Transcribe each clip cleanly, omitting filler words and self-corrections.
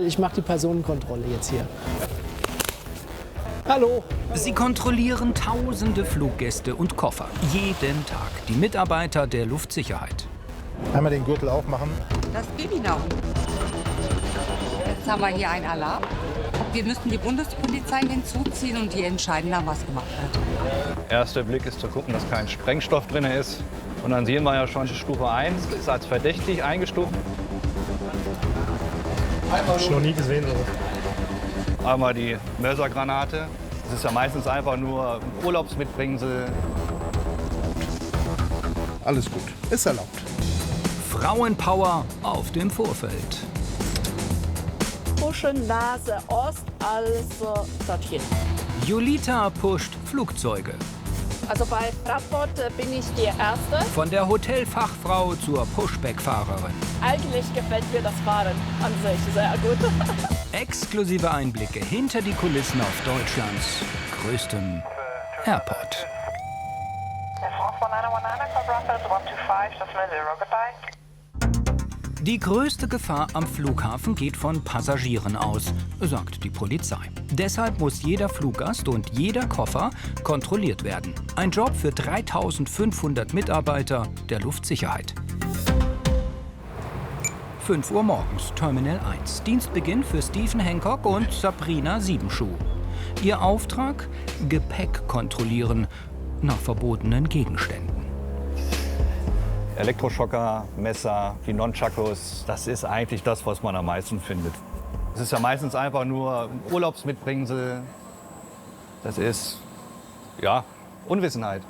Ich mache die Personenkontrolle jetzt hier. Hallo. Sie kontrollieren tausende Fluggäste und Koffer. Jeden Tag. Die Mitarbeiter der Luftsicherheit. Einmal den Gürtel aufmachen. Das geht noch. Jetzt haben wir hier einen Alarm. Wir müssen die Bundespolizei hinzuziehen und die entscheiden dann, was gemacht wird. Erster Blick ist zu gucken, dass kein Sprengstoff drin ist. Und dann sehen wir ja schon, Stufe 1 ist als verdächtig eingestuft. Hab ich noch nie gesehen. So. Einmal die Mörsergranate. Das ist ja meistens einfach nur ein Urlaubsmitbringsel. Alles gut, ist erlaubt. Frauenpower auf dem Vorfeld. Pushen, Nase, Ost, also dorthin. Julita pusht Flugzeuge. Also bei Fraport bin ich die Erste. Von der Hotelfachfrau zur Pushback-Fahrerin. Eigentlich gefällt mir das Fahren an sich sehr gut. Exklusive Einblicke hinter die Kulissen auf Deutschlands größtem Airport. Die größte Gefahr am Flughafen geht von Passagieren aus, sagt die Polizei. Deshalb muss jeder Fluggast und jeder Koffer kontrolliert werden. Ein Job für 3.500 Mitarbeiter der Luftsicherheit. 5 Uhr morgens, Terminal 1. Dienstbeginn für Stephen Hancock und Sabrina Siebenschuh. Ihr Auftrag? Gepäck kontrollieren nach verbotenen Gegenständen. Elektroschocker, Messer, die Nunchakos, das ist eigentlich das, was man am meisten findet. Es ist ja meistens einfach nur ein Urlaubsmitbringsel. Das ist, ja, Unwissenheit.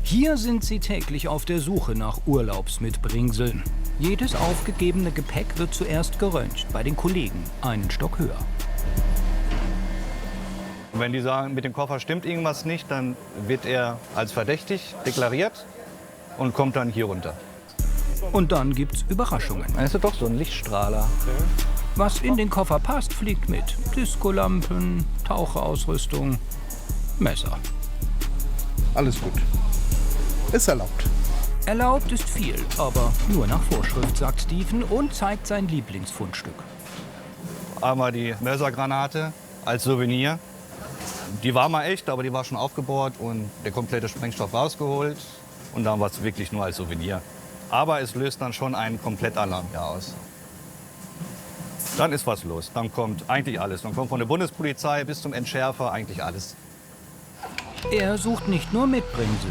Hier sind sie täglich auf der Suche nach Urlaubsmitbringseln. Jedes aufgegebene Gepäck wird zuerst geröntgt, bei den Kollegen einen Stock höher. Und wenn die sagen, mit dem Koffer stimmt irgendwas nicht, dann wird er als verdächtig deklariert und kommt dann hier runter. Und dann gibt's Überraschungen. Dann ist das doch so ein Lichtstrahler. Was in den Koffer passt, fliegt mit. Diskolampen, Taucherausrüstung, Messer. Alles gut, ist erlaubt. Erlaubt ist viel, aber nur nach Vorschrift, sagt Stephen und zeigt sein Lieblingsfundstück. Einmal die Mörsergranate als Souvenir. Die war mal echt, aber die war schon aufgebohrt und der komplette Sprengstoff rausgeholt. Und dann war es wirklich nur als Souvenir. Aber es löst dann schon einen Komplettalarm hier aus. Dann ist was los. Dann kommt eigentlich alles. Dann kommt von der Bundespolizei bis zum Entschärfer eigentlich alles. Er sucht nicht nur Mitbringsel.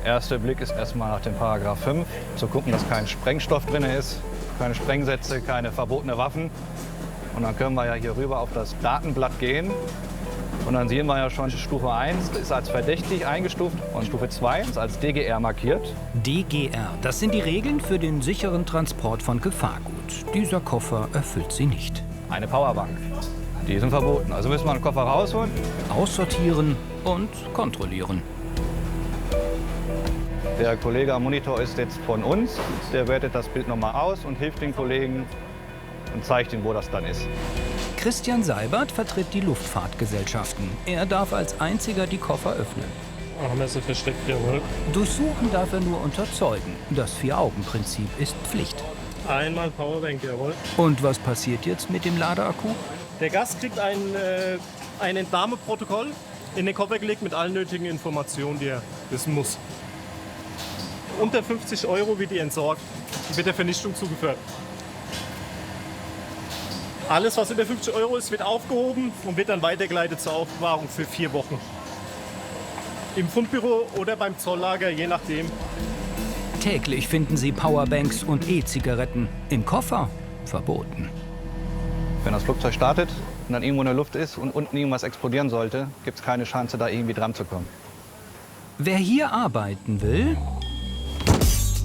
Erster Blick ist erstmal nach dem Paragraph 5. Zu gucken, dass kein Sprengstoff drin ist, keine Sprengsätze, keine verbotene Waffen. Und dann können wir ja hier rüber auf das Datenblatt gehen. Und dann sehen wir ja schon, Stufe 1 ist als verdächtig eingestuft und Stufe 2 ist als DGR markiert. DGR, das sind die Regeln für den sicheren Transport von Gefahrgut. Dieser Koffer erfüllt sie nicht. Eine Powerbank. Die sind verboten. Also müssen wir einen Koffer rausholen. Aussortieren und kontrollieren. Der Kollege am Monitor ist jetzt von uns. Der wertet das Bild nochmal aus und hilft den Kollegen und zeigt ihnen, wo das dann ist. Christian Seibert vertritt die Luftfahrtgesellschaften. Er darf als einziger die Koffer öffnen. Messer versteckt, jawohl. Durchsuchen darf er nur unter Zeugen. Das Vier-Augen-Prinzip ist Pflicht. Einmal Powerbank, jawohl. Und was passiert jetzt mit dem Ladeakku? Der Gast kriegt ein Entnahmeprotokoll in den Koffer gelegt mit allen nötigen Informationen, die er wissen muss. Unter 50 € wird die entsorgt und wird der Vernichtung zugeführt. Alles, was über 50 € ist, wird aufgehoben und wird dann weitergeleitet zur Aufbewahrung für 4 Wochen. Im Fundbüro oder beim Zolllager, je nachdem. Täglich finden sie Powerbanks und E-Zigaretten. Im Koffer verboten. Wenn das Flugzeug startet und dann irgendwo in der Luft ist und unten irgendwas explodieren sollte, gibt es keine Chance, da irgendwie dran zu kommen. Wer hier arbeiten will,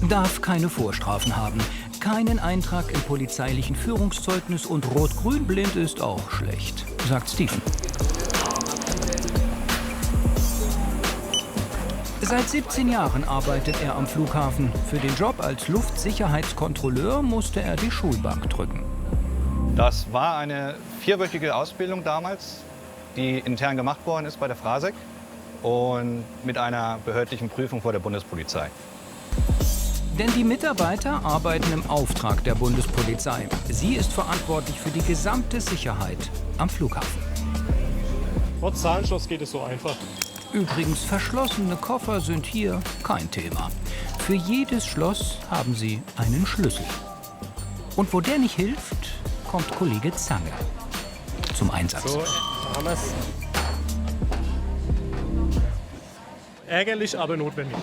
darf keine Vorstrafen haben. Keinen Eintrag im polizeilichen Führungszeugnis und rot-grün blind ist auch schlecht, sagt Stephen. Seit 17 Jahren arbeitet er am Flughafen. Für den Job als Luftsicherheitskontrolleur musste er die Schulbank drücken. Das war eine 4-wöchige Ausbildung damals, die intern gemacht worden ist bei der FRASEC und mit einer behördlichen Prüfung vor der Bundespolizei. Denn die Mitarbeiter arbeiten im Auftrag der Bundespolizei. Sie ist verantwortlich für die gesamte Sicherheit am Flughafen. Trotz Zahlenschloss geht es so einfach. Übrigens, verschlossene Koffer sind hier kein Thema. Für jedes Schloss haben sie einen Schlüssel. Und wo der nicht hilft, kommt Kollege Zange zum Einsatz. So, haben wir's. Ärgerlich, aber notwendig.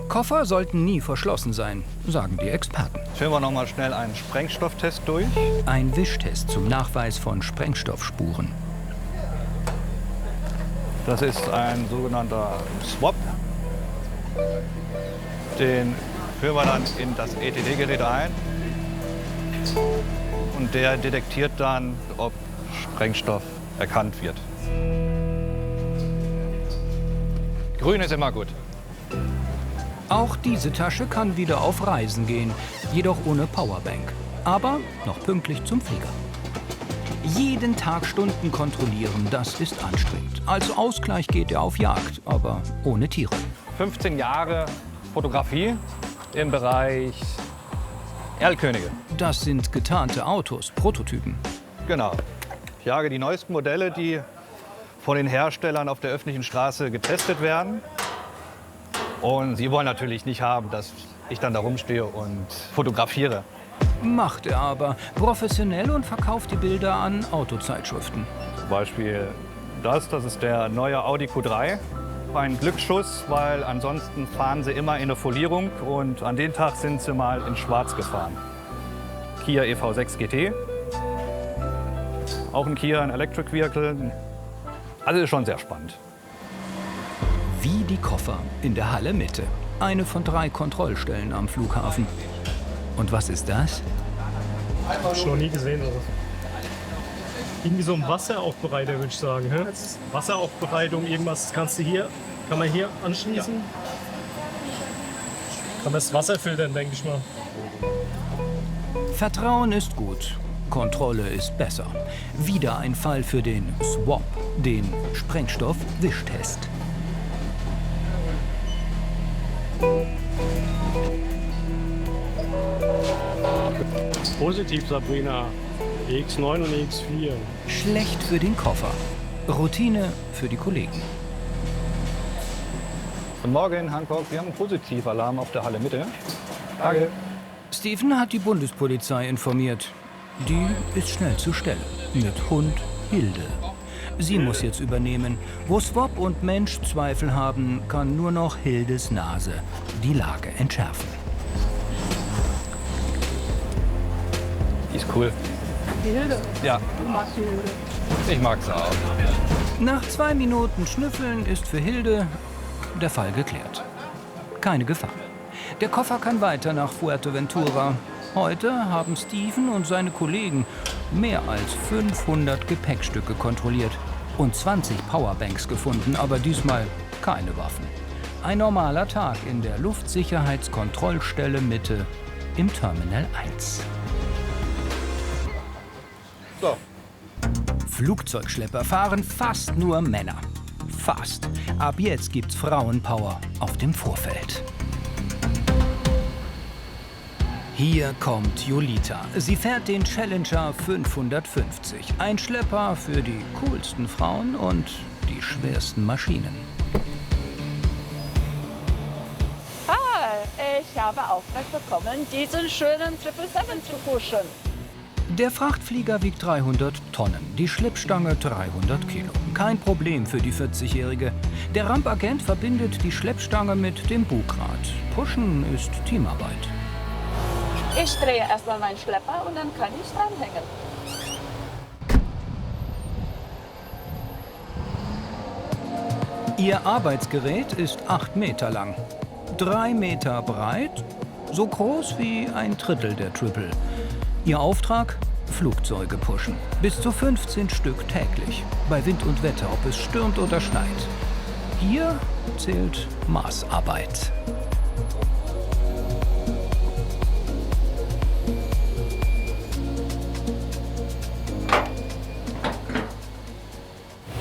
Koffer sollten nie verschlossen sein, sagen die Experten. Führen wir noch mal schnell einen Sprengstofftest durch. Ein Wischtest zum Nachweis von Sprengstoffspuren. Das ist ein sogenannter Swab. Den führen wir dann in das ETD-Gerät ein. Und der detektiert dann, ob Sprengstoff erkannt wird. Grün ist immer gut. Auch diese Tasche kann wieder auf Reisen gehen, jedoch ohne Powerbank. Aber noch pünktlich zum Flieger. Jeden Tag Stunden kontrollieren, das ist anstrengend. Als Ausgleich geht er auf Jagd, aber ohne Tiere. 15 Jahre Fotografie im Bereich Erlkönige. Das sind getarnte Autos, Prototypen. Genau. Ich jage die neuesten Modelle, die von den Herstellern auf der öffentlichen Straße getestet werden. Und sie wollen natürlich nicht haben, dass ich dann da rumstehe und fotografiere. Macht er aber professionell und verkauft die Bilder an Autozeitschriften. Zum Beispiel das ist der neue Audi Q3. Ein Glücksschuss, weil ansonsten fahren sie immer in eine Folierung und an den Tag sind sie mal in Schwarz gefahren. Kia EV6 GT, auch ein Kia, ein Electric Vehicle. Also ist schon sehr spannend. Wie die Koffer in der Halle Mitte. Eine von 3 Kontrollstellen am Flughafen. Und was ist das? Schon nie gesehen sowas. Irgendwie so ein Wasseraufbereiter, würde ich sagen. Hä? Wasseraufbereitung, irgendwas kann man hier anschließen. Kann man das Wasser filtern, denke ich mal. Vertrauen ist gut, Kontrolle ist besser. Wieder ein Fall für den Swab, den Sprengstoff-Wischtest. Positiv, Sabrina. EX9 und EX4. Schlecht für den Koffer, Routine für die Kollegen. Guten Morgen, Hancock. Wir haben einen Positivalarm auf der Halle Mitte. Danke. Stephen hat die Bundespolizei informiert. Die ist schnell zur Stelle. Mit Hund Hilde. Sie muss jetzt übernehmen. Wo Swab und Mensch Zweifel haben, kann nur noch Hildes Nase die Lage entschärfen. Die ist cool. Hilde. Ja, Du magst die Hilde. ich mag sie auch. Nach 2 Minuten Schnüffeln ist für Hilde der Fall geklärt. Keine Gefahr. Der Koffer kann weiter nach Fuerteventura. Heute haben Stephen und seine Kollegen mehr als 500 Gepäckstücke kontrolliert und 20 Powerbanks gefunden, aber diesmal keine Waffen. Ein normaler Tag in der Luftsicherheitskontrollstelle Mitte im Terminal 1. So. Flugzeugschlepper fahren fast nur Männer. Fast. Ab jetzt gibt's Frauenpower auf dem Vorfeld. Hier kommt Julita. Sie fährt den Challenger 550. Ein Schlepper für die coolsten Frauen und die schwersten Maschinen. Ich habe Auftrag bekommen, diesen schönen 777 zu pushen. Der Frachtflieger wiegt 300 Tonnen, die Schleppstange 300 Kilo. Kein Problem für die 40-Jährige. Der Rampagent verbindet die Schleppstange mit dem Bugrad. Pushen ist Teamarbeit. Ich drehe erstmal meinen Schlepper und dann kann ich dranhängen. Ihr Arbeitsgerät ist 8 Meter lang, 3 Meter breit, so groß wie ein Drittel der Triple. Ihr Auftrag? Flugzeuge pushen. Bis zu 15 Stück täglich. Bei Wind und Wetter, ob es stürmt oder schneit. Hier zählt Maßarbeit.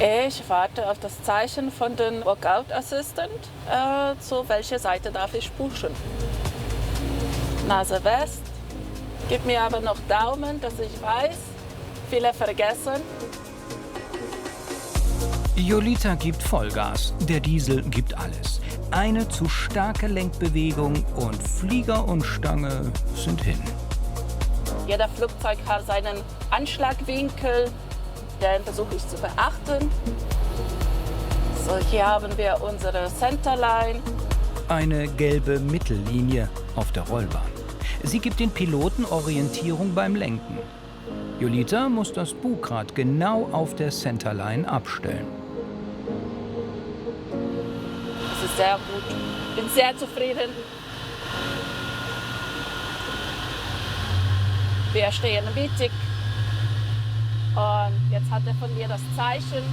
Ich warte auf das Zeichen von dem Workout Assistant, zu welcher Seite darf ich pushen. Nase West. Gib mir aber noch Daumen, dass ich weiß. Viele vergessen. Jolita gibt Vollgas, der Diesel gibt alles. Eine zu starke Lenkbewegung und Flieger und Stange sind hin. Jeder Flugzeug hat seinen Anschlagwinkel, den versuche ich zu beachten. So, hier haben wir unsere Centerline. Eine gelbe Mittellinie auf der Rollbahn. Sie gibt den Piloten Orientierung beim Lenken. Jolita muss das Bugrad genau auf der Centerline abstellen. Das ist sehr gut. Ich bin sehr zufrieden. Wir stehen mittig. Und jetzt hat er von mir das Zeichen.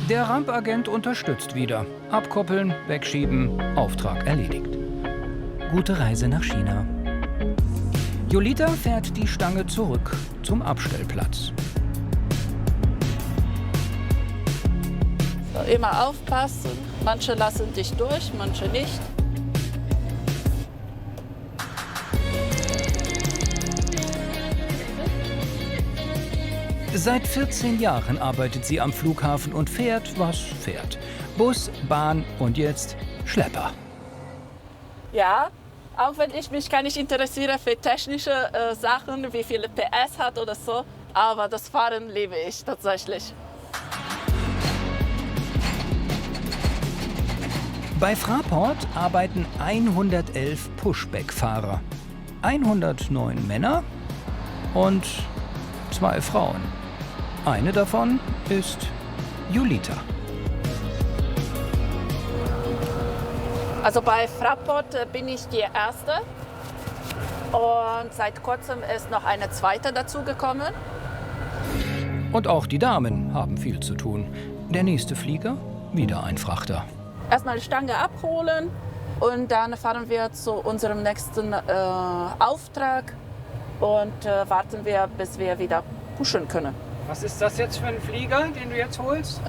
Der Rampagent unterstützt wieder. Abkoppeln, wegschieben, Auftrag erledigt. Gute Reise nach China. Jolita fährt die Stange zurück zum Abstellplatz. So, immer aufpassen. Manche lassen dich durch, manche nicht. Seit 14 Jahren arbeitet sie am Flughafen und fährt, was fährt. Bus, Bahn und jetzt Schlepper. Ja, auch wenn ich mich gar nicht interessiere für technische Sachen, wie viele PS hat oder so. Aber das Fahren liebe ich tatsächlich. Bei Fraport arbeiten 111 Pushback-Fahrer. 109 Männer und 2 Frauen. Eine davon ist Jolita. Also bei Fraport bin ich die Erste. Und seit kurzem ist noch eine zweite dazugekommen. Und auch die Damen haben viel zu tun. Der nächste Flieger, wieder ein Frachter. Erstmal die Stange abholen und dann fahren wir zu unserem nächsten Auftrag und warten wir, bis wir wieder pushen können. Was ist das jetzt für ein Flieger, den du jetzt holst?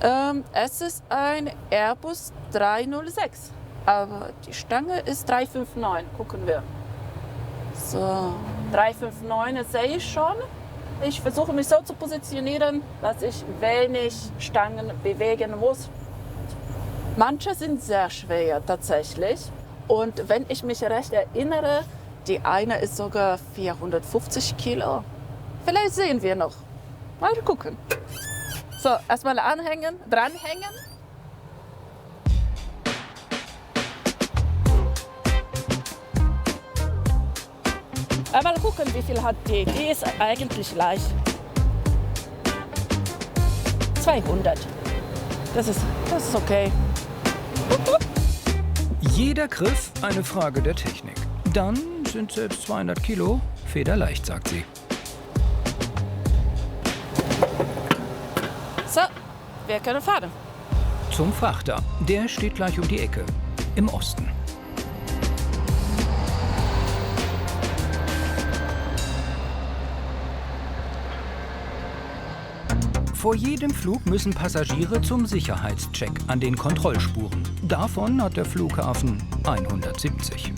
Es ist ein Airbus 306, aber die Stange ist 359, gucken wir. So, 359 sehe ich schon. Ich versuche mich so zu positionieren, dass ich wenig Stangen bewegen muss. Manche sind sehr schwer tatsächlich. Und wenn ich mich recht erinnere, die eine ist sogar 450 Kilo. Vielleicht sehen wir noch. Mal gucken. So, erstmal anhängen, dranhängen. Mal gucken, wie viel hat die. Die ist eigentlich leicht. 200. Das ist okay. Jeder Griff eine Frage der Technik. Dann sind selbst 200 Kilo federleicht, sagt sie. So, wir können fahren. Zum Frachter. Der steht gleich um die Ecke. Im Osten. Vor jedem Flug müssen Passagiere zum Sicherheitscheck an den Kontrollspuren. Davon hat der Flughafen 170.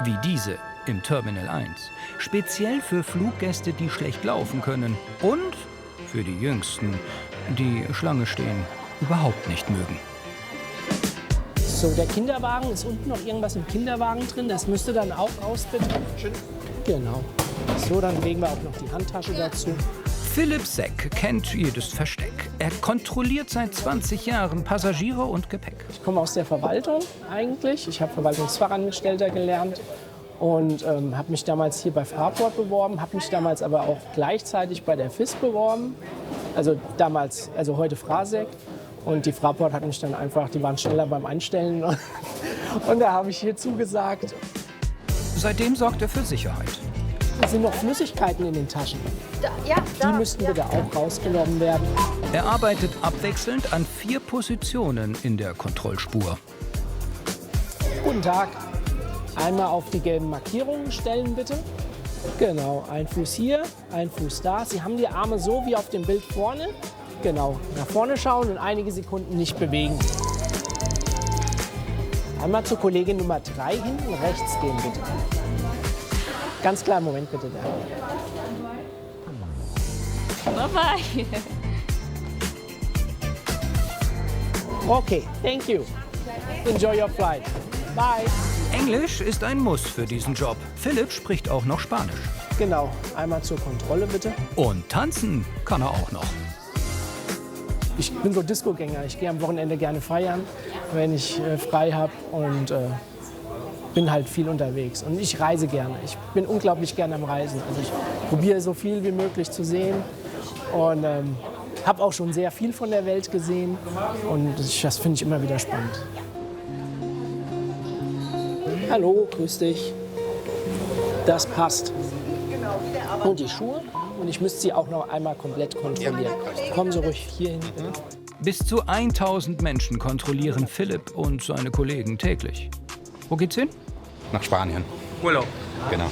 Wie diese im Terminal 1. Speziell für Fluggäste, die schlecht laufen können. Und für die Jüngsten, die Schlange stehen, überhaupt nicht mögen. So, der Kinderwagen, ist unten noch irgendwas im Kinderwagen drin? Das müsste dann auch raus, bitte. Genau. So, dann legen wir auch noch die Handtasche dazu. Philipp Seck kennt jedes Versteck. Er kontrolliert seit 20 Jahren Passagiere und Gepäck. Ich komme aus der Verwaltung eigentlich. Ich habe Verwaltungsfachangestellter gelernt und habe mich damals hier bei Fraport beworben, habe mich damals aber auch gleichzeitig bei der FIS beworben. Also damals, also heute Frasec. Und die Fraport hat mich dann einfach, die waren schneller beim Einstellen. Und da habe ich hier zugesagt. Seitdem sorgt er für Sicherheit. Es sind noch Flüssigkeiten in den Taschen. Die müssten bitte auch rausgenommen werden. Er arbeitet abwechselnd an 4 Positionen in der Kontrollspur. Guten Tag. Einmal auf die gelben Markierungen stellen, bitte. Genau, ein Fuß hier, ein Fuß da. Sie haben die Arme so wie auf dem Bild vorne. Genau, nach vorne schauen und einige Sekunden nicht bewegen. Einmal zur Kollegin Nummer 3 hinten rechts gehen, bitte. Ganz kleinen Moment bitte da. Bye-bye. Okay, thank you. Enjoy your flight. Bye. Englisch ist ein Muss für diesen Job. Philipp spricht auch noch Spanisch. Genau, einmal zur Kontrolle bitte. Und tanzen kann er auch noch. Ich bin so Disco-Gänger. Ich gehe am Wochenende gerne feiern, wenn ich frei habe und bin halt viel unterwegs. Und ich reise gerne. Ich bin unglaublich gerne am Reisen. Also ich probiere so viel wie möglich zu sehen und habe auch schon sehr viel von der Welt gesehen und das finde ich immer wieder spannend. Hallo, grüß dich. Das passt. Und die Schuhe? Und ich müsste sie auch noch einmal komplett kontrollieren. Kommen Sie ruhig hier hin. Bis zu 1000 Menschen kontrollieren Philipp und seine Kollegen täglich. Wo geht's hin? Nach Spanien. Urlaub. Genau.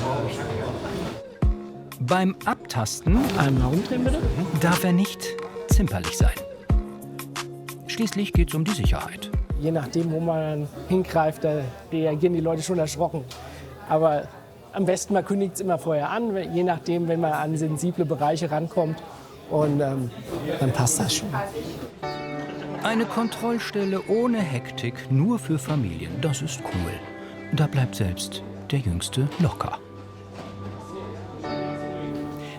Beim Abtasten einmal umdrehen, bitte. Darf er nicht zimperlich sein. Schließlich geht's um die Sicherheit. Je nachdem, wo man hingreift, da reagieren die Leute schon erschrocken. Aber am besten, man kündigt es immer vorher an, je nachdem, wenn man an sensible Bereiche rankommt. Und dann passt das schon. Eine Kontrollstelle ohne Hektik, nur für Familien, das ist cool. Da bleibt selbst der Jüngste locker.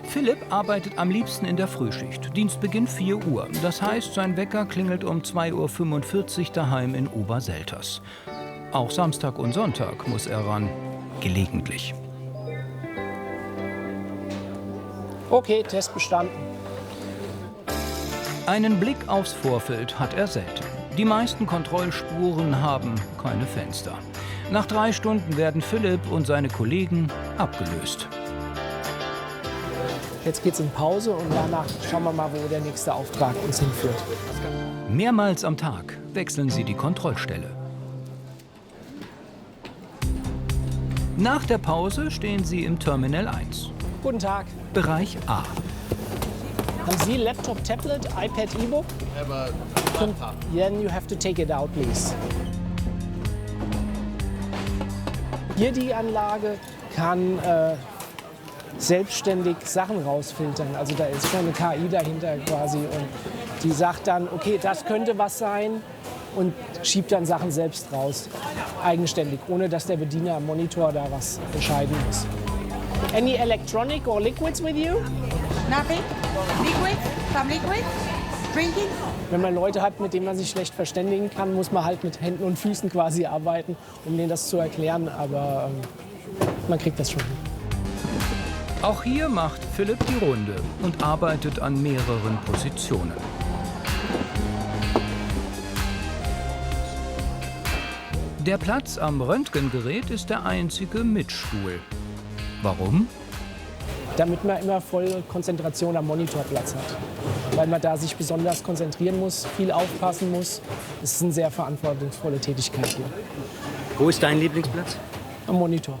Philipp arbeitet am liebsten in der Frühschicht. Dienstbeginn 4 Uhr. Das heißt, sein Wecker klingelt um 2:45 Uhr daheim in Oberselters. Auch Samstag und Sonntag muss er ran. Gelegentlich. Okay, Test bestanden. Einen Blick aufs Vorfeld hat er selten. Die meisten Kontrollspuren haben keine Fenster. Nach 3 Stunden werden Philipp und seine Kollegen abgelöst. Jetzt geht's in Pause und danach schauen wir mal, wo der nächste Auftrag uns hinführt. Mehrmals am Tag wechseln sie die Kontrollstelle. Nach der Pause stehen sie im Terminal 1. Guten Tag. Bereich A. Haben Sie Laptop, Tablet, iPad, E-Book? Then you have to take it out, please. Hier die Anlage kann selbstständig Sachen rausfiltern. Also da ist schon eine KI dahinter quasi und die sagt dann, okay, das könnte was sein und schiebt dann Sachen selbst raus, eigenständig, ohne dass der Bediener am Monitor da was entscheiden muss. Any electronic or liquids with you? Nothing. Liquid? Some liquid? Drinking? Wenn man Leute hat, mit denen man sich schlecht verständigen kann, muss man halt mit Händen und Füßen quasi arbeiten, um denen das zu erklären. Aber man kriegt das schon hin. Auch hier macht Philipp die Runde und arbeitet an mehreren Positionen. Der Platz am Röntgengerät ist der einzige mit Stuhl. Warum? Damit man immer voll Konzentration am Monitorplatz hat. Weil man da sich besonders konzentrieren muss, viel aufpassen muss. Es ist eine sehr verantwortungsvolle Tätigkeit hier. Wo ist dein Lieblingsplatz? Am Monitor.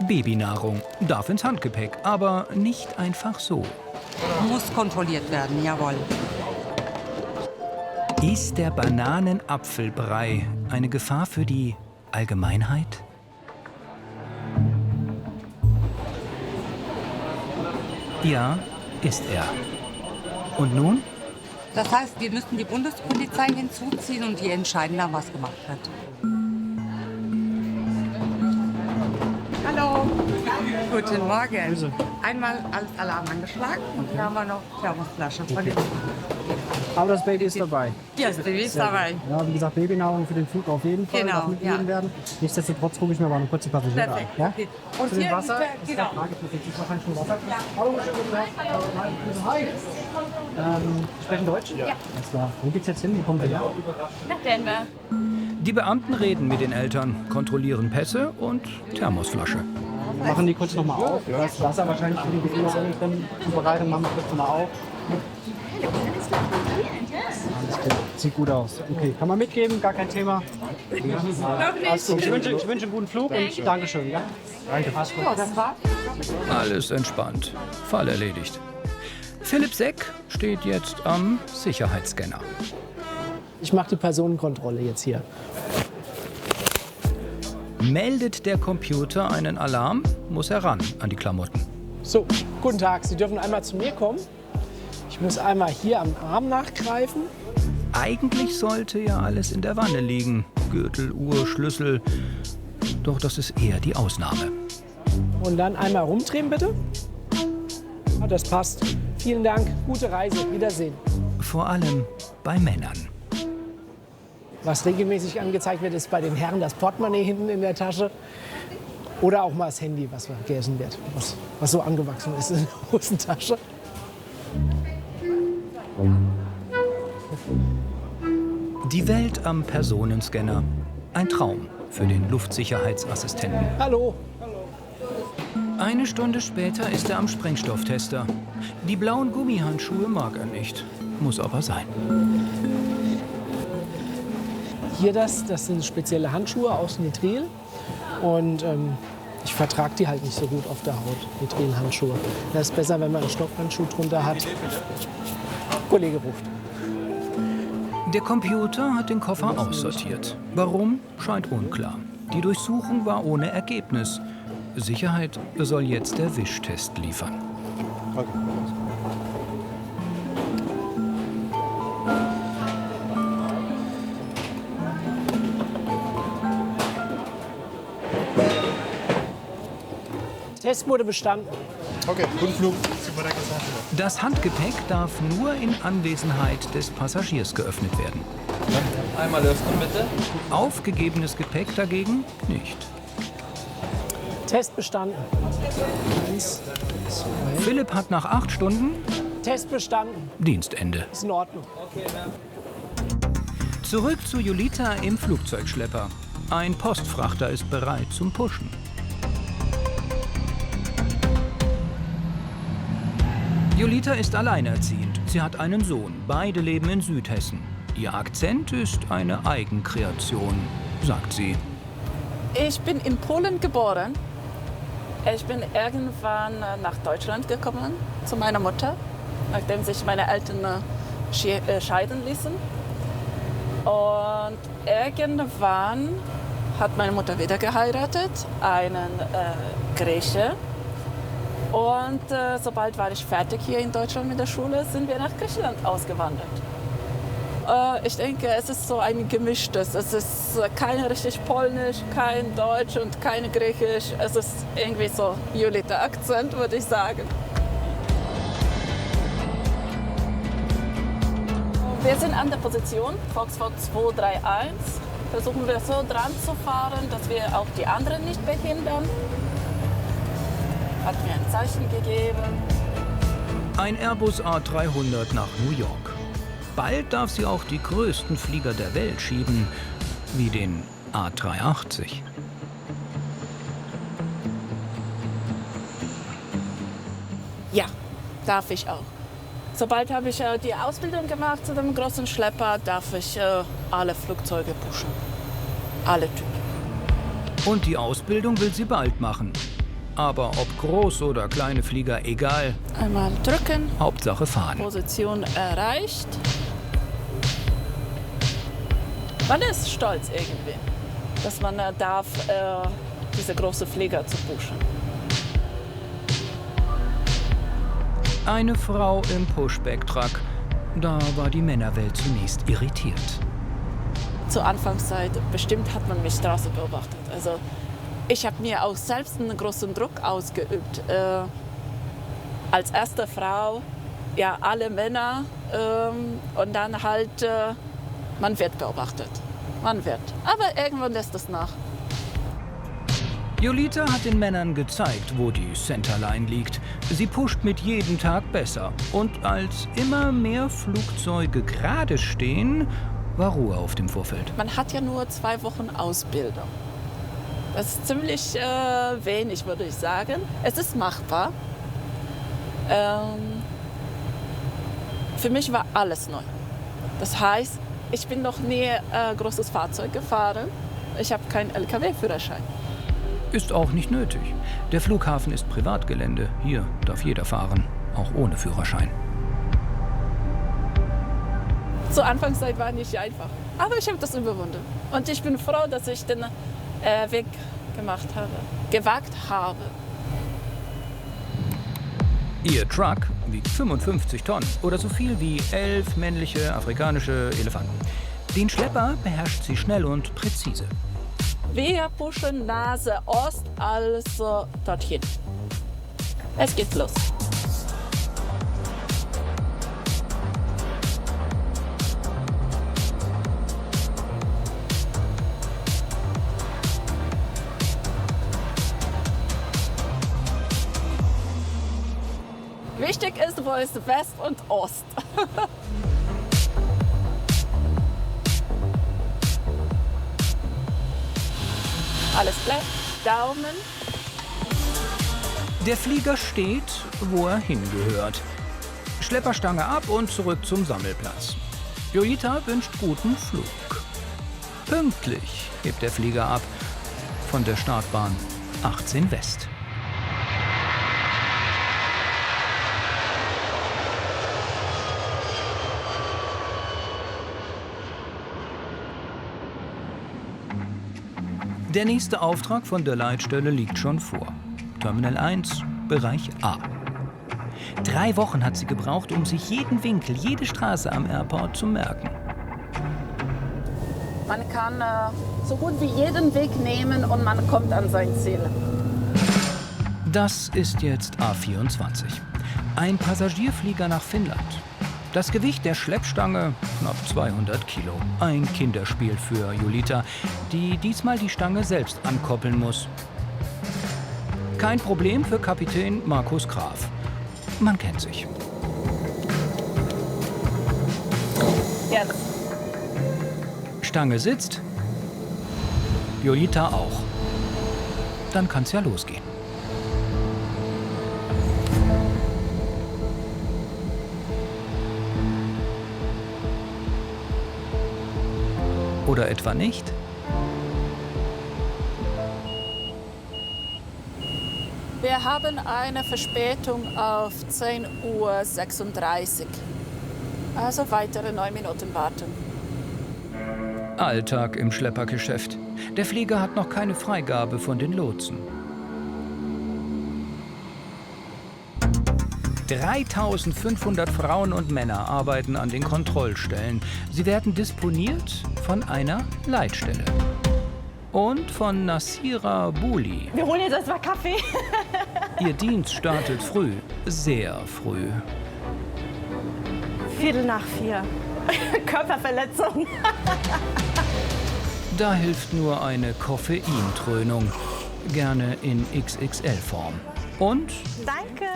Babynahrung darf ins Handgepäck, aber nicht einfach so. Muss kontrolliert werden, jawohl. Ist der Bananenapfelbrei eine Gefahr für die Allgemeinheit? Ja, ist er. Und nun? Das heißt, wir müssen die Bundespolizei hinzuziehen und die entscheiden dann, was gemacht wird. Hallo. Guten Morgen. Einmal alles Alarm angeschlagen und hier haben wir noch Thermosflasche von dem. Aber das Baby ist dabei. Ja, das Baby ist dabei. Ja, wie gesagt, Babynahrung für den Flug auf jeden Fall Genau, darf mitgegeben ja. nichtsdestotrotz Nichtsdestotrotz gucke ich mir mal eine kurze Passagiere an. Perfekt. Ja? Okay. Und Und hier Wasser? ist genau. Ich mache schon Wasser. Hallo, schönen guten Tag. Hi. Sprechen Deutsch? Ja. Alles klar. Wo geht's jetzt hin? Wo kommt ihr her? Nach Denver. Die Beamten reden mit den Eltern, kontrollieren Pässe und Thermosflasche. Wir machen die kurz nochmal auf. Das Wasser wahrscheinlich für die Begrüßung drin. Zubereitung machen wir kurz nochmal auf. Alles klar. Sieht gut aus. Okay, kann man mitgeben, gar kein Thema. Alles gut. Ich wünsche einen guten Flug und Dankeschön. Ja? Danke. Alles gut. Alles entspannt. Fall erledigt. Philipp Seck steht jetzt am Sicherheitsscanner. Ich mache die Personenkontrolle jetzt hier. Meldet der Computer einen Alarm, muss er ran an die Klamotten. So, guten Tag. Sie dürfen einmal zu mir kommen. Ich muss einmal hier am Arm nachgreifen. Eigentlich sollte ja alles in der Wanne liegen. Gürtel, Uhr, Schlüssel. Doch das ist eher die Ausnahme. Und dann einmal rumdrehen, bitte. Ja, das passt. Vielen Dank. Gute Reise. Wiedersehen. Vor allem bei Männern. Was regelmäßig angezeigt wird, ist bei den Herren das Portemonnaie hinten in der Tasche. Oder auch mal das Handy, was vergessen wird. Was so angewachsen ist in der Hosentasche. Die Welt am Personenscanner. Ein Traum für den Luftsicherheitsassistenten. Hallo. Eine Stunde später ist er am Sprengstofftester. Die blauen Gummihandschuhe mag er nicht. Muss aber sein. Hier das sind spezielle Handschuhe aus Nitril. Und ich vertrage die halt nicht so gut auf der Haut, Nitrilhandschuhe. Das ist besser, wenn man einen Stoffhandschuh drunter hat. Kollege ruft. Der Computer hat den Koffer aussortiert. Warum, scheint unklar. Die Durchsuchung war ohne Ergebnis. Sicherheit soll jetzt der Wischtest liefern. Okay. Test wurde bestanden. Okay, guten Flug. Das Handgepäck darf nur in Anwesenheit des Passagiers geöffnet werden. Einmal öffnen, bitte. Aufgegebenes Gepäck dagegen nicht. Test bestanden. 1, 2. Philipp hat nach 8 Stunden Test bestanden. Dienstende. Ist in Ordnung. Zurück zu Julita im Flugzeugschlepper. Ein Postfrachter ist bereit zum Pushen. Julita ist alleinerziehend. Sie hat einen Sohn. Beide leben in Südhessen. Ihr Akzent ist eine Eigenkreation, sagt sie. Ich bin in Polen geboren. Ich bin irgendwann nach Deutschland gekommen, zu meiner Mutter, nachdem sich meine Eltern scheiden ließen. Und irgendwann hat meine Mutter wieder geheiratet, einen Grieche. Und sobald war ich fertig hier in Deutschland mit der Schule, sind wir nach Griechenland ausgewandert. Ich denke, es ist so ein gemischtes. Es ist kein richtig Polnisch, kein Deutsch und kein Griechisch. Es ist irgendwie so Julita-Akzent, würde ich sagen. Wir sind an der Position Foxtrot 231. Versuchen wir so dran zu fahren, dass wir auch die anderen nicht behindern. Hat mir ein Zeichen gegeben. Ein Airbus A300 nach New York. Bald darf sie auch die größten Flieger der Welt schieben, wie den A380. Ja, darf ich auch. Sobald habe ich die Ausbildung gemacht zu dem großen Schlepper, darf ich alle Flugzeuge pushen. Alle Typen. Und die Ausbildung will sie bald machen. Aber ob groß oder kleine Flieger, egal. Einmal drücken. Hauptsache fahren. Position erreicht. Man ist stolz irgendwie, dass man darf, diese großen Flieger zu pushen. Eine Frau im Pushback-Truck. Da war die Männerwelt zunächst irritiert. Zur Anfangszeit bestimmt hat man mich draußen beobachtet. Also ich habe mir auch selbst einen großen Druck ausgeübt. Als erste Frau, ja, alle Männer und dann halt, man wird beobachtet. Man wird. Aber irgendwann lässt es nach. Julita hat den Männern gezeigt, wo die Centerline liegt. Sie pusht mit jedem Tag besser. Und als immer mehr Flugzeuge gerade stehen, war Ruhe auf dem Vorfeld. Man hat ja nur 2 Wochen Ausbildung. Das ist ziemlich wenig, würde ich sagen. Es ist machbar. Für mich war alles neu. Das heißt, Ich bin noch nie großes Fahrzeug gefahren. Ich habe keinen LKW-Führerschein. Ist auch nicht nötig. Der Flughafen ist Privatgelände. Hier darf jeder fahren, auch ohne Führerschein. Zur Anfangszeit war nicht einfach. Aber ich habe das überwunden. Und ich bin froh, dass ich den Weg gewagt habe. Ihr Truck wiegt 55 Tonnen oder so viel wie 11 männliche afrikanische Elefanten. Den Schlepper beherrscht sie schnell und präzise. Wir pushen Nase Ost, also dorthin. Es geht los. Wichtig ist, wo ist West und Ost. Alles klar, Daumen. Der Flieger steht, wo er hingehört. Schlepperstange ab und zurück zum Sammelplatz. Jolita wünscht guten Flug. Pünktlich hebt der Flieger ab von der Startbahn 18 West. Der nächste Auftrag von der Leitstelle liegt schon vor. Terminal 1, Bereich A. 3 Wochen hat sie gebraucht, um sich jeden Winkel, jede Straße am Airport zu merken. Man kann so gut wie jeden Weg nehmen und man kommt an sein Ziel. Das ist jetzt A24. Ein Passagierflieger nach Finnland. Das Gewicht der Schleppstange knapp 200 Kilo. Ein Kinderspiel für Jolita, die diesmal die Stange selbst ankoppeln muss. Kein Problem für Kapitän Markus Graf. Man kennt sich. Jetzt. Stange sitzt. Jolita auch. Dann kann's ja losgehen. Oder etwa nicht? Wir haben eine Verspätung auf 10:36 Uhr. Also weitere 9 Minuten warten. Alltag im Schleppergeschäft. Der Flieger hat noch keine Freigabe von den Lotsen. 3500 Frauen und Männer arbeiten an den Kontrollstellen. Sie werden disponiert von einer Leitstelle. Und von Nassira Bouli. Wir holen jetzt erstmal Kaffee. Ihr Dienst startet früh, sehr früh. 3:45. Körperverletzung. Da hilft nur eine Koffeintrönung, gerne in XXL-Form. Und Danke.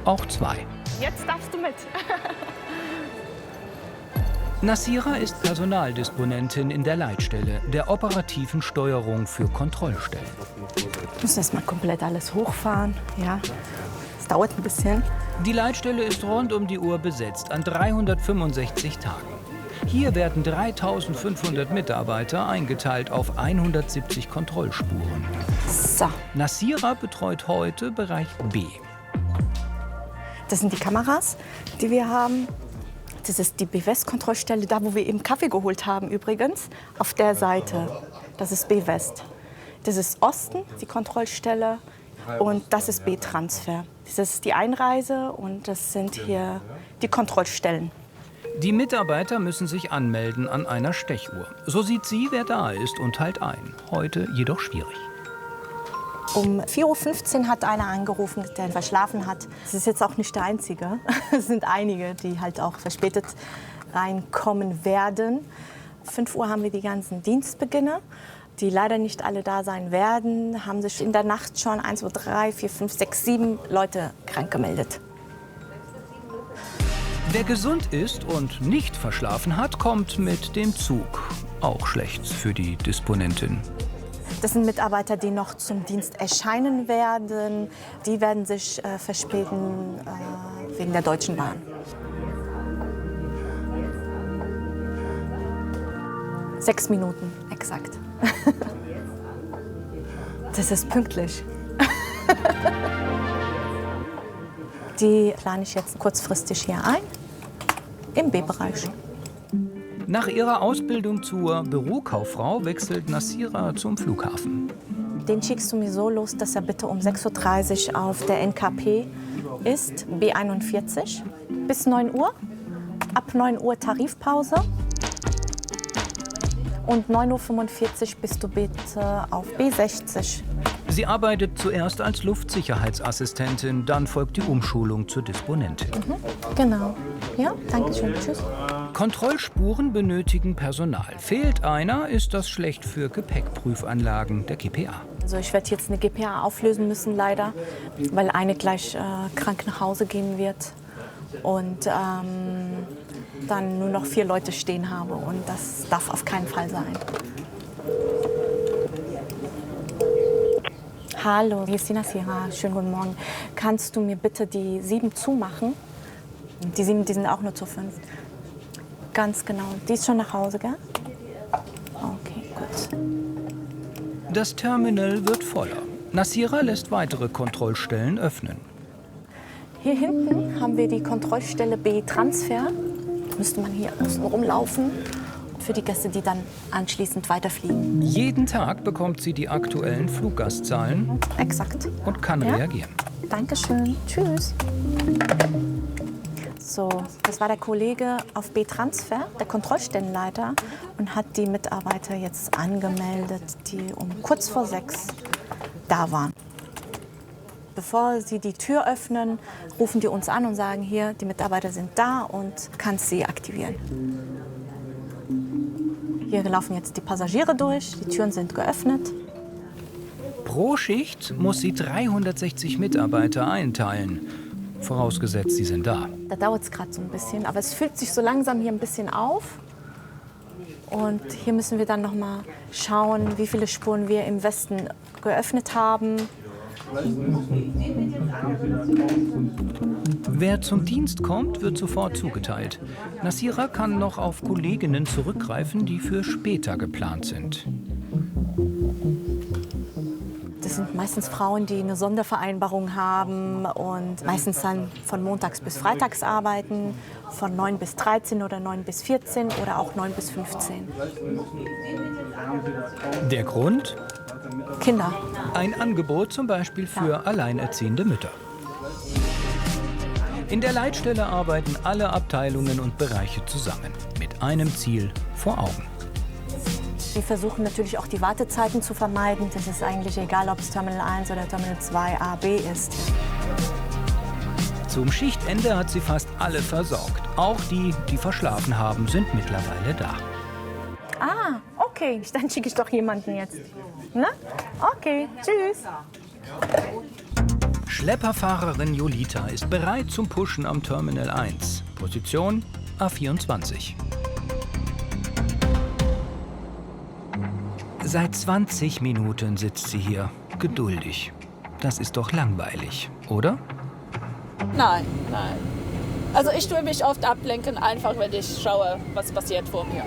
auch 2. Jetzt darfst du mit. Nassira ist Personaldisponentin in der Leitstelle, der operativen Steuerung für Kontrollstellen. Ich muss erst mal komplett alles hochfahren. Ja, das dauert ein bisschen. Die Leitstelle ist rund um die Uhr besetzt, an 365 Tagen. Hier werden 3500 Mitarbeiter eingeteilt auf 170 Kontrollspuren. So. Nassira betreut heute Bereich B. Das sind die Kameras, die wir haben. Das ist die B-West-Kontrollstelle, da wo wir eben Kaffee geholt haben übrigens. Auf der Seite, das ist B-West. Das ist Osten, die Kontrollstelle. Und das ist B-Transfer. Das ist die Einreise und das sind hier die Kontrollstellen. Die Mitarbeiter müssen sich anmelden an einer Stechuhr. So sieht sie, wer da ist und teilt ein. Heute jedoch schwierig. Um 4:15 Uhr hat einer angerufen, der verschlafen hat. Das ist jetzt auch nicht der Einzige. Es sind einige, die halt auch verspätet reinkommen werden. 5 Uhr haben wir die ganzen Dienstbeginner, die leider nicht alle da sein werden. Haben sich in der Nacht schon 1, 2, 3, 4, 5, 6, 7 Leute krank gemeldet. Wer gesund ist und nicht verschlafen hat, kommt mit dem Zug. Auch schlecht für die Disponentin. Das sind Mitarbeiter, die noch zum Dienst erscheinen werden. Die werden sich verspäten wegen der Deutschen Bahn. 6 Minuten, exakt. Das ist pünktlich. Die plane ich jetzt kurzfristig hier ein, im B-Bereich. Nach ihrer Ausbildung zur Bürokauffrau wechselt Nassira zum Flughafen. Den schickst du mir so los, dass er bitte um 6:30 Uhr auf der NKP ist, B41, bis 9 Uhr. Ab 9 Uhr Tarifpause. Und 9:45 Uhr bist du bitte auf B60. Sie arbeitet zuerst als Luftsicherheitsassistentin, dann folgt die Umschulung zur Disponentin. Genau. Ja, danke schön. Tschüss. Kontrollspuren benötigen Personal. Fehlt einer, ist das schlecht für Gepäckprüfanlagen der GPA. Also ich werde jetzt eine GPA auflösen müssen, leider, weil eine gleich krank nach Hause gehen wird und dann nur noch 4 Leute stehen habe. Und das darf auf keinen Fall sein. Hallo, hier ist die Nassira. Schönen guten Morgen. Kannst du mir bitte die 7 zumachen? Die 7, die sind auch nur zur 5. Ganz genau. Die ist schon nach Hause, gell? Okay, gut. Das Terminal wird voller. Nassira lässt weitere Kontrollstellen öffnen. Hier hinten haben wir die Kontrollstelle B-Transfer. Müsste man hier außen rumlaufen. Für die Gäste, die dann anschließend weiterfliegen. Jeden Tag bekommt sie die aktuellen Fluggastzahlen. Exakt. Und kann reagieren. Dankeschön. Tschüss. So, das war der Kollege auf B-Transfer, der Kontrollstellenleiter, und hat die Mitarbeiter jetzt angemeldet, die um kurz vor 6 da waren. Bevor sie die Tür öffnen, rufen die uns an und sagen, hier, die Mitarbeiter sind da und kannst sie aktivieren. Hier laufen jetzt die Passagiere durch, die Türen sind geöffnet. Pro Schicht muss sie 360 Mitarbeiter einteilen. Vorausgesetzt, sie sind da. Da dauert es gerade so ein bisschen, aber es füllt sich so langsam hier ein bisschen auf. Und hier müssen wir dann noch mal schauen, wie viele Spuren wir im Westen geöffnet haben. Wer zum Dienst kommt, wird sofort zugeteilt. Nassira kann noch auf Kolleginnen zurückgreifen, die für später geplant sind. Das sind meistens Frauen, die eine Sondervereinbarung haben und meistens dann von montags bis freitags arbeiten, von 9 bis 13 oder 9 bis 14 oder auch 9 bis 15. Der Grund? Kinder. Ein Angebot zum Beispiel für alleinerziehende Mütter. In der Leitstelle arbeiten alle Abteilungen und Bereiche zusammen, mit einem Ziel vor Augen. Wir versuchen natürlich auch die Wartezeiten zu vermeiden. Das ist eigentlich egal, ob es Terminal 1 oder Terminal 2a, b ist. Zum Schichtende hat sie fast alle versorgt. Auch die, die verschlafen haben, sind mittlerweile da. Ah, okay. Dann schicke ich doch jemanden jetzt. Na? Okay, tschüss. Schlepperfahrerin Jolita ist bereit zum Pushen am Terminal 1. Position A24. Seit 20 Minuten sitzt sie hier, geduldig. Das ist doch langweilig, oder? Nein, nein. Also ich tue mich oft ablenken, einfach wenn ich schaue, was passiert vor mir.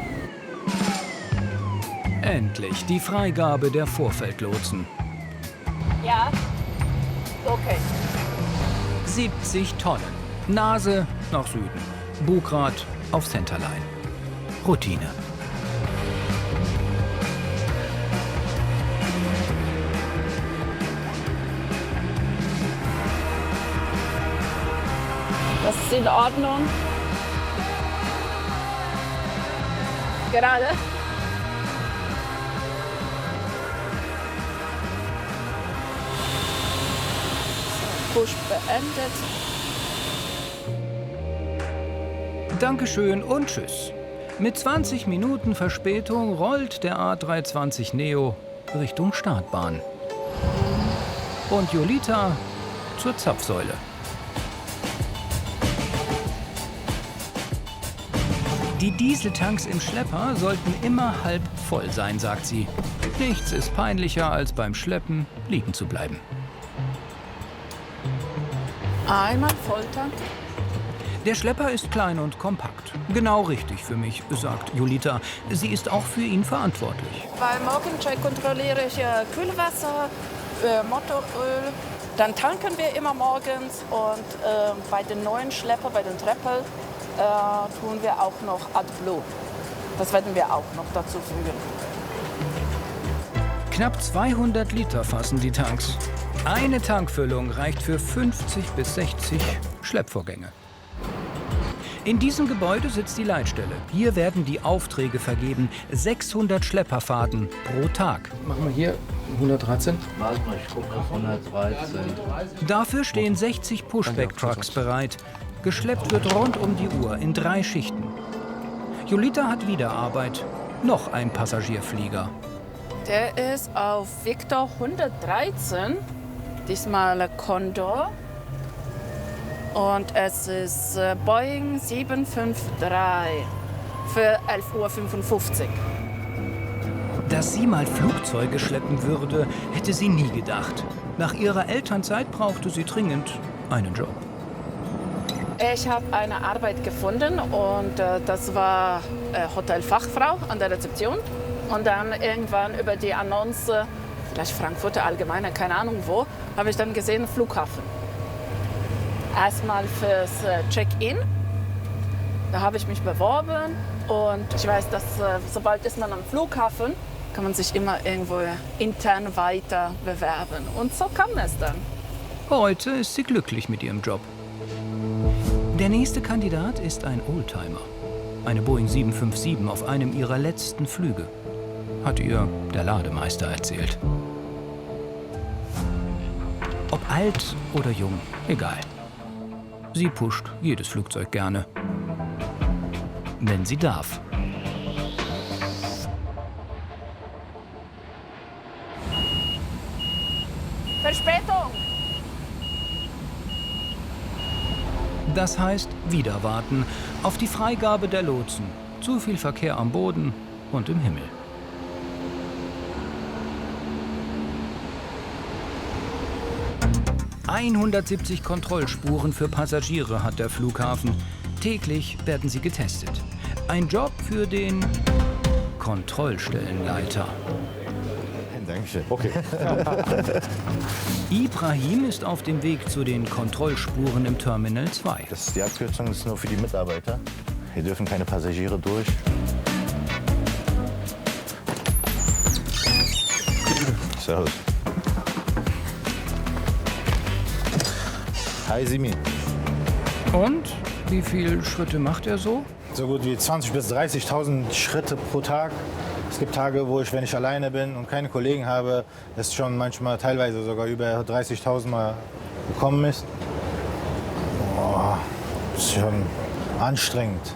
Endlich die Freigabe der Vorfeldlotsen. Ja? Okay. 70 Tonnen. Nase nach Süden. Bugrad auf Centerline. Routine. Das ist in Ordnung. Gerade. Push beendet. Dankeschön und tschüss. Mit 20 Minuten Verspätung rollt der A320 Neo Richtung Startbahn. Und Jolita zur Zapfsäule. Die Dieseltanks im Schlepper sollten immer halb voll sein, sagt sie. Nichts ist peinlicher, als beim Schleppen liegen zu bleiben. Einmal Volltank. Der Schlepper ist klein und kompakt. Genau richtig für mich, sagt Julita. Sie ist auch für ihn verantwortlich. Beim Morgencheck kontrolliere ich Kühlwasser, Motoröl. Dann tanken wir immer morgens und bei den neuen Schlepper, bei den Treppel, tun wir auch noch AdBlue. Das werden wir auch noch dazu fügen. Knapp 200 Liter fassen die Tanks. Eine Tankfüllung reicht für 50 bis 60 Schleppvorgänge. In diesem Gebäude sitzt die Leitstelle. Hier werden die Aufträge vergeben. 600 Schlepperfahrten pro Tag. Machen wir hier 113. Warte mal, ich gucke auf 113. Dafür stehen 60 Pushback-Trucks bereit. Geschleppt wird rund um die Uhr in 3 Schichten. Julita hat wieder Arbeit. Noch ein Passagierflieger. Der ist auf Victor 113, diesmal Condor. Und es ist Boeing 753 für 11:55 Uhr. Dass sie mal Flugzeuge schleppen würde, hätte sie nie gedacht. Nach ihrer Elternzeit brauchte sie dringend einen Job. Ich habe eine Arbeit gefunden und das war Hotelfachfrau an der Rezeption. Und dann irgendwann über die Annonce, vielleicht Frankfurter Allgemeine, keine Ahnung wo, habe ich dann gesehen, Flughafen. Erstmal fürs Check-in. Da habe ich mich beworben und ich weiß, dass sobald ist man am Flughafen, kann man sich immer irgendwo intern weiter bewerben. Und so kam es dann. Heute ist sie glücklich mit ihrem Job. Der nächste Kandidat ist ein Oldtimer. Eine Boeing 757 auf einem ihrer letzten Flüge. Hat ihr der Lademeister erzählt. Ob alt oder jung, egal. Sie pusht jedes Flugzeug gerne. Wenn sie darf. Verspätung! Das heißt, wieder warten auf die Freigabe der Lotsen. Zu viel Verkehr am Boden und im Himmel. ...170 Kontrollspuren für Passagiere hat der Flughafen. Täglich werden sie getestet. Ein Job für den Kontrollstellenleiter. Dankeschön. Okay. Ibrahim ist auf dem Weg zu den Kontrollspuren im Terminal 2. Die Abkürzung ist nur für die Mitarbeiter. Hier dürfen keine Passagiere durch. Servus. Hi Simi. Und wie viele Schritte macht er so? So gut wie 20.000 bis 30.000 Schritte pro Tag. Es gibt Tage, wo ich, wenn ich alleine bin und keine Kollegen habe, es schon manchmal teilweise sogar über 30.000 Mal gekommen ist. Boah, das ist schon anstrengend.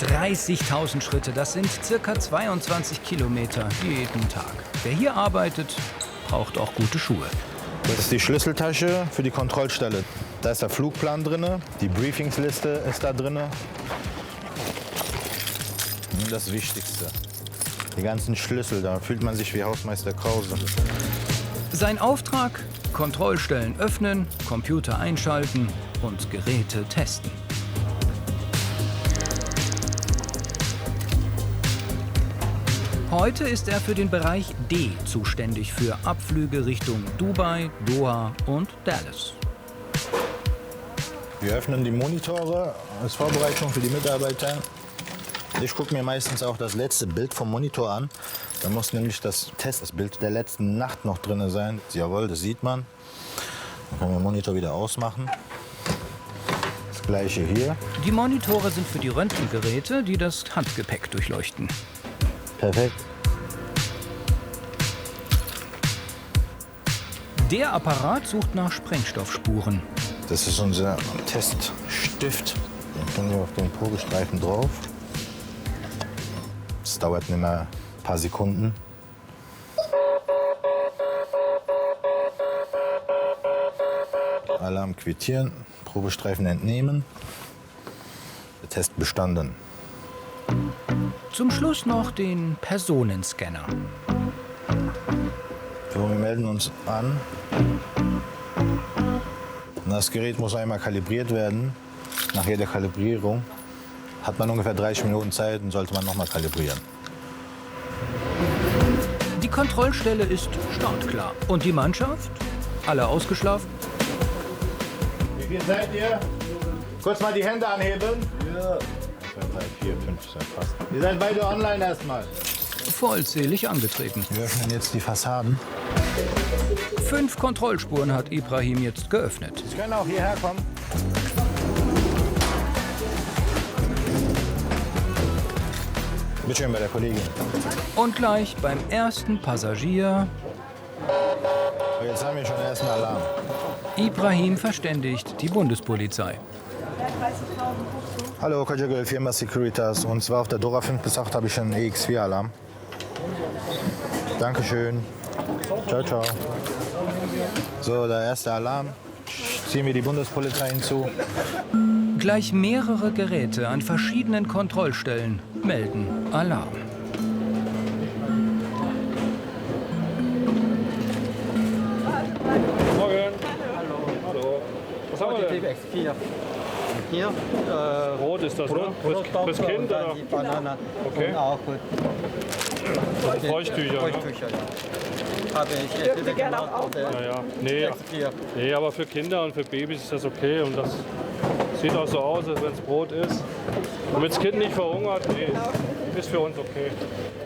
30.000 Schritte, das sind circa 22 Kilometer jeden Tag. Wer hier arbeitet, braucht auch gute Schuhe. Das ist die Schlüsseltasche für die Kontrollstelle. Da ist der Flugplan drin, die Briefingsliste ist da drin. Und das Wichtigste, die ganzen Schlüssel, da fühlt man sich wie Hausmeister Krause. Sein Auftrag? Kontrollstellen öffnen, Computer einschalten und Geräte testen. Heute ist er für den Bereich D zuständig für Abflüge Richtung Dubai, Doha und Dallas. Wir öffnen die Monitore als Vorbereitung für die Mitarbeiter. Ich gucke mir meistens auch das letzte Bild vom Monitor an. Da muss nämlich das Testbild der letzten Nacht noch drin sein. Jawohl, das sieht man. Dann können wir den Monitor wieder ausmachen. Das gleiche hier. Die Monitore sind für die Röntgengeräte, die das Handgepäck durchleuchten. Perfekt. Der Apparat sucht nach Sprengstoffspuren. Das ist unser Teststift. Den können wir auf den Probestreifen drauf. Das dauert nicht mehr ein paar Sekunden. Alarm quittieren, Probestreifen entnehmen. Der Test bestanden. Zum Schluss noch den Personenscanner. So, wir melden uns an. Das Gerät muss einmal kalibriert werden. Nach jeder Kalibrierung hat man ungefähr 30 Minuten Zeit und sollte man nochmal kalibrieren. Die Kontrollstelle ist startklar. Und die Mannschaft? Alle ausgeschlafen? Wie viel seid ihr? Kurz mal die Hände anheben. Ja. 2, 3, 4, 5, 6, fast. Ihr seid beide online erstmal. Vollzählig angetreten. Wir öffnen jetzt die Fassaden. 5 Kontrollspuren hat Ibrahim jetzt geöffnet. Sie können auch hierher kommen. Bitte schön bei der Kollegin. Und gleich beim ersten Passagier. Jetzt haben wir schon den ersten Alarm. Ibrahim verständigt die Bundespolizei. Hallo, Kajagol, Firma Securitas. Und zwar auf der Dora 5 bis 8 habe ich einen EX4-Alarm. Dankeschön. Ciao, ciao. So, der erste Alarm. Ziehen wir die Bundespolizei hinzu. Gleich mehrere Geräte an verschiedenen Kontrollstellen melden Alarm. Morgen. Hallo. Was haben wir denn? Hier. Hier. Rot ist das, ne? Fürs Kind oder? Die Banane. Okay. Und auch Feuchttücher, ne? Feuchttücher, ja. Habe ich entweder gemacht oder Ja. Nee, aber für Kinder und für Babys ist das okay. Und das sieht auch so aus, als wenn es Brot ist. Damit das Kind nicht verhungert, nee, ist für uns okay.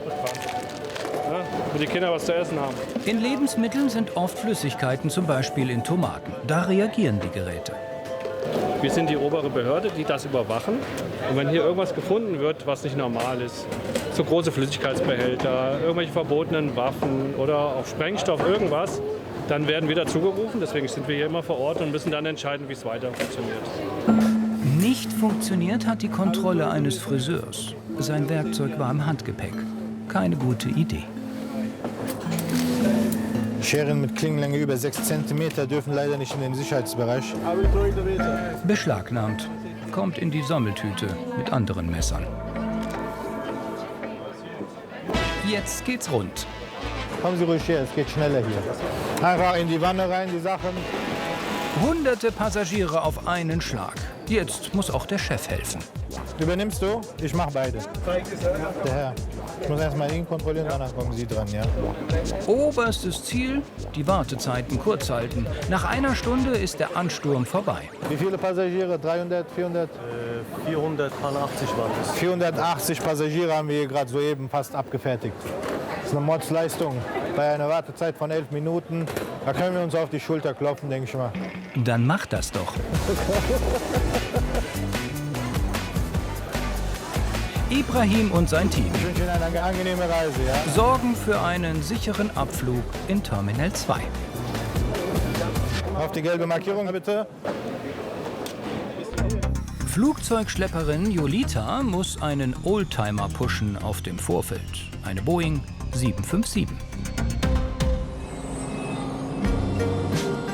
Ja, wenn die Kinder was zu essen haben. In Lebensmitteln sind oft Flüssigkeiten, zum Beispiel in Tomaten. Da reagieren die Geräte. Wir sind die obere Behörde, die das überwachen. Und wenn hier irgendwas gefunden wird, was nicht normal ist, so große Flüssigkeitsbehälter, irgendwelche verbotenen Waffen oder auch Sprengstoff, irgendwas, dann werden wir dazugerufen. Deswegen sind wir hier immer vor Ort und müssen dann entscheiden, wie es weiter funktioniert. Nicht funktioniert hat die Kontrolle eines Friseurs. Sein Werkzeug war im Handgepäck. Keine gute Idee. Scheren mit Klingenlänge über 6 cm dürfen leider nicht in den Sicherheitsbereich. Beschlagnahmt. Kommt in die Sammeltüte mit anderen Messern. Jetzt geht's rund. Kommen Sie ruhig her, es geht schneller hier. Einfach in die Wanne rein, die Sachen. Hunderte Passagiere auf einen Schlag. Jetzt muss auch der Chef helfen. Übernimmst du? Ich mach beide. Der Herr. Ich muss erst mal ihn kontrollieren, danach kommen Sie dran, ja? Oberstes Ziel, die Wartezeiten kurz halten. Nach einer Stunde ist der Ansturm vorbei. Wie viele Passagiere? 300, 400? 480 waren es. 480 Passagiere haben wir hier gerade soeben fast abgefertigt. Das ist eine Mordsleistung. Bei einer Wartezeit von 11 Minuten, da können wir uns auf die Schulter klopfen, denke ich mal. Dann macht das doch. Ibrahim und sein Team Ich wünsche Ihnen eine angenehme Reise, ja? sorgen für einen sicheren Abflug in Terminal 2. Auf die gelbe Markierung, bitte. Flugzeugschlepperin Jolita muss einen Oldtimer pushen auf dem Vorfeld. Eine Boeing 757.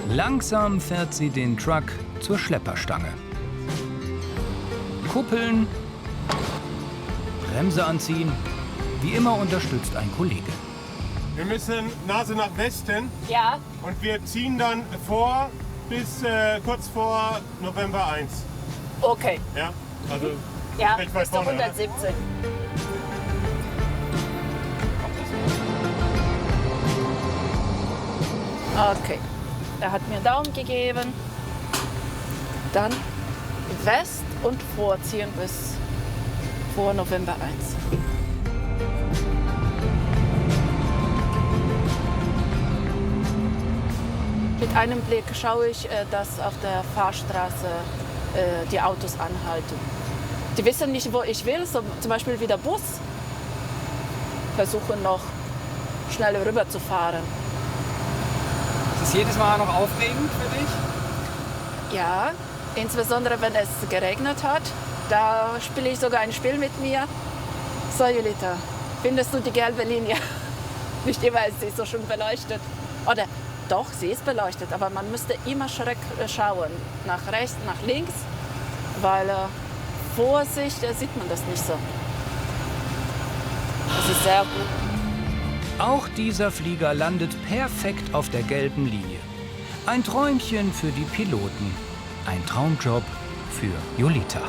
Langsam fährt sie den Truck zur Schlepperstange. Kuppeln, Bremse anziehen. Wie immer unterstützt ein Kollege. Wir müssen Nase nach Westen. Ja. Und wir ziehen dann vor bis kurz vor November 1. Okay. Ja, also Ja, recht weit bis zu vorne, 117. Okay. Er hat mir einen Daumen gegeben. Dann West und vorziehen bis vor November 1. Mit einem Blick schaue ich, dass auf der Fahrstraße die Autos anhalten. Die wissen nicht, wo ich will, so zum Beispiel wie der Bus. Versuchen noch schnell rüber zu fahren. Ist das jedes Mal noch aufregend für dich? Ja, insbesondere wenn es geregnet hat. Da spiele ich sogar ein Spiel mit mir. So, Julita, findest du die gelbe Linie? Nicht immer ist sie so schön beleuchtet. Oder doch, sie ist beleuchtet, aber man müsste immer schräg schauen. Nach rechts, nach links, weil vor sich sieht man das nicht so. Das ist sehr gut. Auch dieser Flieger landet perfekt auf der gelben Linie. Ein Träumchen für die Piloten, ein Traumjob für Jolita.